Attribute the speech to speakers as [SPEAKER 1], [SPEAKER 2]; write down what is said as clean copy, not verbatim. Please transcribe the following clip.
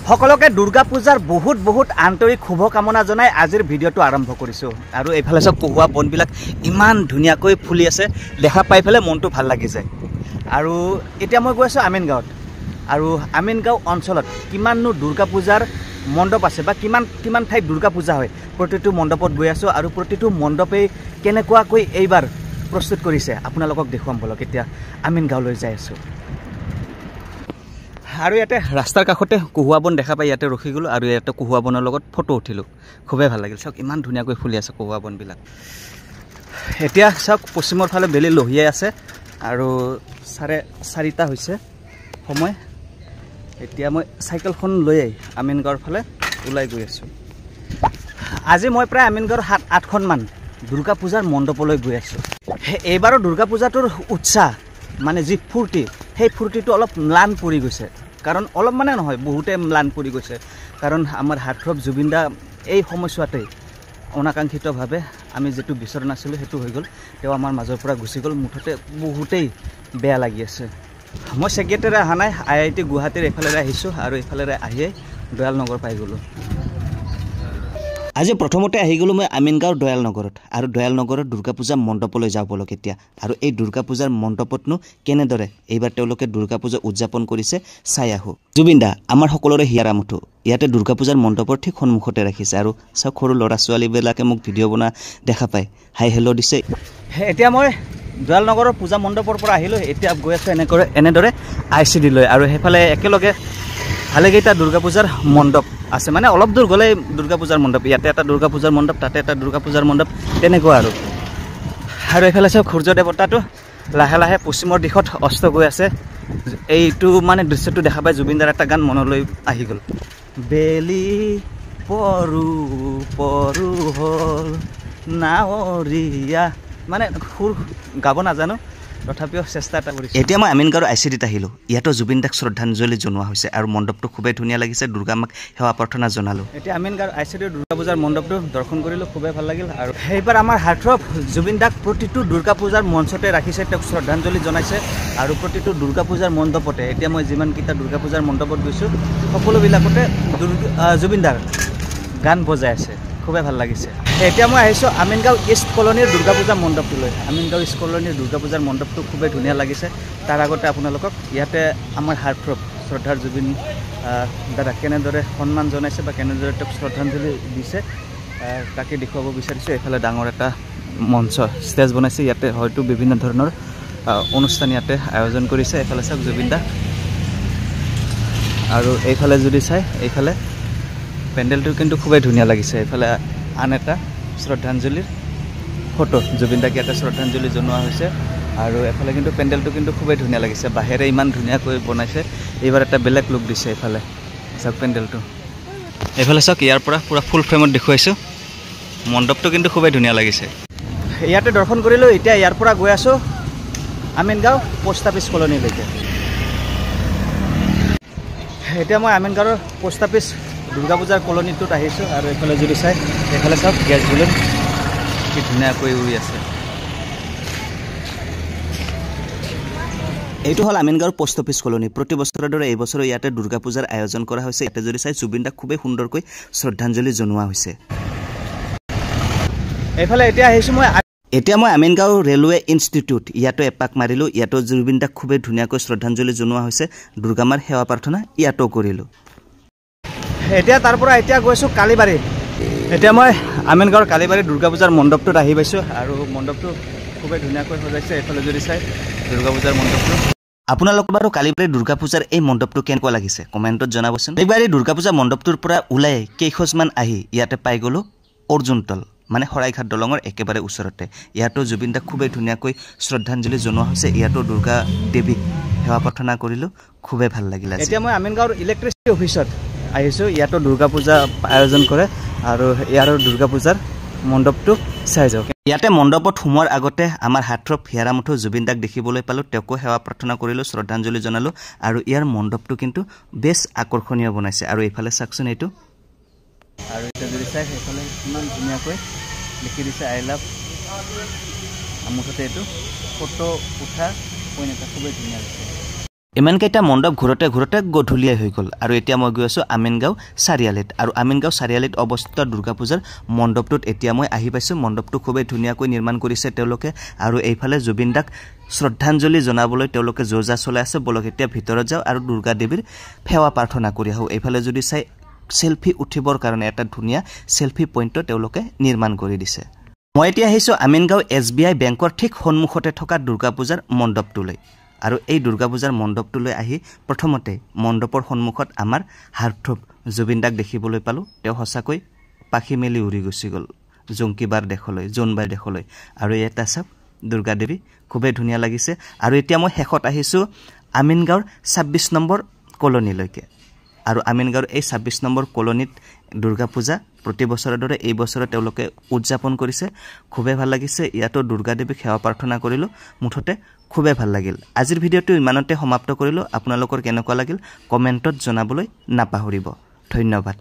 [SPEAKER 1] সকলোকে দুৰ্গা পূজাৰ বহুত বহুত আন্তৰিক শুভকামনা জনাই আজিৰ ভিডিঅ'টো আৰম্ভ কৰিছোঁ। আৰু এইফালে চব কহুৱা বনবিলাক ইমান ধুনীয়াকৈ ফুলি আছে, দেখা পাই পেলাই মনটো ভাল লাগি যায়। আৰু এতিয়া মই গৈ আছোঁ আমিনগাঁৱত। আৰু আমিনগাঁও অঞ্চলত কিমাননো দুৰ্গা পূজাৰ মণ্ডপ আছে বা কিমান ঠাইত দুৰ্গা পূজা হয়, প্ৰতিটো মণ্ডপত গৈ আছোঁ। আৰু প্ৰতিটো মণ্ডপেই কেনেকুৱাকৈ এইবাৰ প্ৰস্তুত কৰিছে আপোনালোকক দেখুৱাম বলক। এতিয়া আমিনগাঁৱলৈ যাই আছোঁ। আৰু ইয়াতে ৰাস্তাৰ কাষতে কহুৱা বন দেখা পাই ইয়াতে ৰখি গ'লোঁ আৰু ইয়াতে কহুৱা বনৰ লগত ফটো উঠিলোঁ। খুবেই ভাল লাগিল। চাওক ইমান ধুনীয়াকৈ ফুলি আছে কহুৱা বনবিলাক। এতিয়া চাওক পশ্চিমৰ ফালে বেলি লহিয়াই আছে আৰু 4:30 হৈছে সময়। এতিয়া মই চাইকেলখন লৈ আমিনগাঁৱৰ ফালে ওলাই গৈ আছোঁ। আজি মই প্ৰায় আমিনগাঁৱৰ 7-8খনমান দুৰ্গা পূজাৰ মণ্ডপলৈ গৈ আছোঁ। এইবাৰৰ দুৰ্গা পূজাটোৰ উৎসাহ মানে যি ফূৰ্তি, সেই ফূৰ্তিটো অলপ ম্লান পৰি গৈছে। কাৰণ অলপ মানে নহয়, বহুতে ম্লান পৰি গৈছে। কাৰণ আমাৰ হাৰ্টথ্ৰব জুবিন দা এই সময়ছোৱাতেই অনাকাংক্ষিতভাৱে আমি যিটো বিচৰা নাছিলোঁ সেইটো হৈ গ'ল। তেওঁ আমাৰ মাজৰ পৰা গুচি গ'ল। মুঠতে বহুতেই বেয়া লাগি আছে। মই চেক্ৰেটাৰী অহা নাই, IIT গুৱাহাটীৰ এইফালেৰে আহিছোঁ আৰু এইফালেৰে আহিয়ে দয়াল নগৰ পাই গ'লোঁ। আজি প্ৰথমতে আহি গ'লোঁ মই আমিনগাঁৱৰ দয়াল নগৰত। আৰু দয়াল নগৰত দুৰ্গা পূজা মণ্ডপলৈ যাব বলক এতিয়া। আৰু এই দুৰ্গা পূজাৰ মণ্ডপতনো কেনেদৰে এইবাৰ তেওঁলোকে দুৰ্গা পূজা উদযাপন কৰিছে চাই আহোঁ। জুবিন দা আমাৰ সকলোৰে হিয়াৰ আমঠু। ইয়াতে দুৰ্গা পূজাৰ মণ্ডপৰ ঠিক সন্মুখতে ৰাখিছে। আৰু চাওক সৰু ল'ৰা ছোৱালীবিলাকে মোক ভিডিঅ' বনোৱা দেখা পায়, হাই হেল্ল' দিছে। এতিয়া মই দয়াল নগৰৰ পূজা মণ্ডপৰ পৰা আহিলোঁ। এতিয়া গৈ আছোঁ এনেদৰে ICD লৈ। আৰু সেইফালে একেলগে ভালেকেইটা দুৰ্গা পূজাৰ মণ্ডপ আছে, মানে অলপ দূৰ গ'লে দুৰ্গা পূজাৰ মণ্ডপ। ইয়াতে এটা দুৰ্গা পূজাৰ মণ্ডপ, তাতে এটা দুৰ্গা পূজাৰ মণ্ডপ, তেনেকুৱা আৰু এইফালে চাওক সূৰ্য দেৱতাটো লাহে লাহে পশ্চিমৰ দিশত অস্ত গৈ আছে। এইটো মানে দৃশ্যটো দেখা পাই জুবিনদাৰ এটা গান মনলৈ আহি গ'ল। বেলি পৰু পৰু হ'ল নাৱৰীয়া, মানে সুৰ গাব নাজানো, তথাপিও চেষ্টা এটা কৰিছোঁ। এতিয়া মই আমিনগাঁৱৰ ICDত আহিলোঁ। ইয়াতো জুবিন দাক শ্ৰদ্ধাঞ্জলি জনোৱা হৈছে আৰু মণ্ডপটো খুবেই ধুনীয়া লাগিছে। দুৰ্গা মাক সেৱা প্ৰাৰ্থনা জনালোঁ। এতিয়া আমিনগাঁৱৰ ICDৰ দুৰ্গা পূজাৰ মণ্ডপটো দৰ্শন কৰিলোঁ, খুবেই ভাল লাগিল। আৰু সেইবাৰ আমাৰ হাৰ্টথ্ৰব জুবিন দাক প্ৰতিটো দুৰ্গা পূজাৰ মঞ্চতে ৰাখিছে, তেওঁক শ্ৰদ্ধাঞ্জলি জনাইছে। আৰু প্ৰতিটো দুৰ্গা পূজাৰ মণ্ডপতে এতিয়া মই যিমানকেইটা দুৰ্গা পূজাৰ মণ্ডপত গৈছোঁ সকলোবিলাকতে জুবিন দাৰ গান বজাই আছে, খুবেই ভাল লাগিছে। এতিয়া মই আহিছোঁ আমিনগাঁও ইষ্ট কলনীৰ দুৰ্গা পূজা মণ্ডপটোলৈ। আমিনগাঁও ইষ্ট কলনীৰ দুৰ্গা পূজাৰ মণ্ডপটো খুবেই ধুনীয়া লাগিছে। তাৰ আগতে আপোনালোকক ইয়াতে আমাৰ হাৰ্টথ্ৰব শ্ৰদ্ধাৰ জুবিন দাদা কেনেদৰে সন্মান জনাইছে বা কেনেদৰে তেওঁক শ্ৰদ্ধাঞ্জলি দিছে তাকে দেখুৱাব বিচাৰিছোঁ। এইফালে ডাঙৰ এটা মঞ্চ ষ্টেজ বনাইছে, ইয়াতে হয়তো বিভিন্ন ধৰণৰ অনুষ্ঠান ইয়াতে আয়োজন কৰিছে। এইফালে চাওক জুবিন দা। আৰু এইফালে যদি চাই এইফালে পেণ্ডেলটো কিন্তু খুবেই ধুনীয়া লাগিছে। এইফালে আন এটা শ্ৰদ্ধাঞ্জলিৰ ফটো, জুবিন দাক ইয়াতে শ্ৰদ্ধাঞ্জলি জনোৱা হৈছে। আৰু এফালে কিন্তু পেণ্ডেলটো কিন্তু খুবেই ধুনীয়া লাগিছে, বাহিৰে ইমান ধুনীয়াকৈ বনাইছে। এইবাৰ এটা বেলেগ লুক দিছে। এইফালে চাওক পেণ্ডেলটো, এইফালে চাওক ইয়াৰ পৰা পূৰা ফুল ফ্ৰেমত দেখুৱাইছোঁ। মণ্ডপটো কিন্তু খুবেই ধুনীয়া লাগিছে। ইয়াতে দৰ্শন কৰিলোঁ। এতিয়া ইয়াৰ পৰা গৈ আছোঁ আমিনগাঁও পোষ্ট অফিচ কলনীলৈকে। এতিয়া মই আমিনগাঁৱৰ পোষ্ট অফিচ দুৰ্গা পূজাৰ কলনীটোত আহিছোঁ। আৰু এইফালে যদি চাই এইফালে চাওক গেছ বেলুন কি ধুনীয়াকৈ উৰি আছে। এইটো হ'ল আমিনগাঁৱৰ পোষ্ট অফিচ কলনী। প্ৰতি বছৰৰ দৰে এইবছৰো ইয়াতে দুৰ্গা পূজাৰ আয়োজন কৰা হৈছে। ইয়াতে যদি চাই জুবিন দাক খুবেই সুন্দৰকৈ শ্ৰদ্ধাঞ্জলি জনোৱা হৈছে। এইফালে এতিয়া মই আমিনগাঁও ৰেলৱে ইনষ্টিটিউট ইয়াতো এপাক মাৰিলোঁ। ইয়াতো জুবিন দাক খুবেই ধুনীয়াকৈ শ্ৰদ্ধাঞ্জলি জনোৱা হৈছে। দুৰ্গা মাৰ সেৱা প্ৰাৰ্থনা ইয়াতো কৰিলোঁ। এতিয়া তাৰ পৰা এতিয়া গৈছোঁ কালীবাৰী। এতিয়া মই আমিনগাঁৱৰ কালীবাৰী দুৰ্গা পূজাৰ মণ্ডপটোত আহি পাইছোঁ। আৰু মণ্ডপটো খুবেই ধুনীয়াকৈ সজাইছে। এইফালে যদি চাই দুৰ্গা পূজাৰ মণ্ডপটো। আপোনালোকৰ বাৰু কালীবাৰী দুৰ্গা পূজাৰ এই মণ্ডপটো কেনেকুৱা লাগিছে কমেণ্টত জনাবচোন। এইবাৰ এই দুৰ্গা পূজা মণ্ডপটোৰ পৰা ওলাই কেইখোজমান আহি ইয়াতে পাই গ'লোঁ অৰ্জুনতল, মানে শৰাইঘাট দলঙৰ একেবাৰে ওচৰতে। ইয়াতো জুবিন দাক খুবেই ধুনীয়াকৈ শ্ৰদ্ধাঞ্জলি জনোৱা হৈছে। ইয়াতো দুৰ্গা দেৱীক সেৱা প্ৰাৰ্থনা কৰিলোঁ, খুবেই ভাল লাগিল। এতিয়া মই আমিনগাঁৱৰ ইলেক্ট্ৰিচিটি অফিচত আহিছোঁ। ইয়াতো দুৰ্গা পূজা আয়োজন কৰে আৰু ইয়াৰ দুৰ্গা পূজাৰ মণ্ডপটো চাই যাওক। ইয়াতে মণ্ডপত সোমোৱাৰ আগতে আমাৰ হাৰ্টথ্ৰব হিয়াৰ আমঠু জুবিন দাক দেখিবলৈ পালোঁ। তেওঁকো সেৱা প্ৰাৰ্থনা কৰিলোঁ, শ্ৰদ্ধাঞ্জলি জনালোঁ। আৰু ইয়াৰ মণ্ডপটো কিন্তু বেছ আকৰ্ষণীয় বনাইছে। আৰু এইফালে চাওকচোন এইটো। আৰু এতিয়া যদি চাই সেইফালে ইমান ধুনীয়াকৈ লিখি দিছে আই লাভ। মুঠতে এইটো ফটো উঠা পইণ্ট এটা খুবেই ধুনীয়া হৈছে। ইমানকেইটা মণ্ডপ ঘূৰতে ঘূৰতে গধূলিয়াই হৈ গ'ল আৰু এতিয়া মই গৈ আছোঁ আমিনগাঁও চাৰিআলিত আৰু আমিনগাঁও চাৰিআলিত অৱস্থিত দুৰ্গা পূজাৰ মণ্ডপটোত এতিয়া মই আহি পাইছোঁ মণ্ডপটো খুবেই ধুনীয়াকৈ নিৰ্মাণ কৰিছে তেওঁলোকে আৰু এইফালে জুবিন দাক শ্ৰদ্ধাঞ্জলি জনাবলৈ তেওঁলোকে যোজা চলাই আছে বলক এতিয়া ভিতৰত যাওঁ আৰু দুৰ্গা দেৱীৰ সেৱা প্ৰাৰ্থনা কৰি আহোঁ এইফালে যদি চাই সেলফি উঠিবৰ কাৰণে এটা ধুনীয়া সেলফি পইণ্টটো তেওঁলোকে নিৰ্মাণ কৰি দিছে মই এতিয়া আহিছোঁ আমিনগাঁও SBI বেংকৰ ঠিক সন্মুখতে থকা দুৰ্গা পূজাৰ মণ্ডপটোলৈ আৰু এই দুৰ্গা পূজাৰ মণ্ডপটোলৈ আহি প্ৰথমতে মণ্ডপৰ সন্মুখত আমাৰ হাৰ্থব জুবিন দাক দেখিবলৈ পালোঁ তেওঁ সঁচাকৈ পাখি মেলি উৰি গুচি গ'ল জংকিবাৰ দেখলৈ জোনবাই দেখলৈ আৰু এটা চাওক দুৰ্গা দেৱী খুবেই ধুনীয়া লাগিছে আৰু এতিয়া মই শেষত আহিছোঁ আমিনগাঁৱৰ 26 নম্বৰ কলনীলৈকে আৰু আমিনগাঁৱৰ এই 26 নম্বৰ কলনীত দুৰ্গা পূজা প্ৰতি বছৰৰ দৰে এই বছৰত তেওঁলোকে উদযাপন কৰিছে খুবেই ভাল লাগিছে ইয়াতো দুৰ্গা দেৱীক সেৱা প্ৰাৰ্থনা কৰিলোঁ মুঠতে খুবেই ভাল লাগিল আজিৰ ভিডিঅ'টো ইমানতে সমাপ্ত কৰিলোঁ আপোনালোকৰ কেনেকুৱা লাগিল কমেণ্টত জনাবলৈ নাপাহৰিব ধন্যবাদ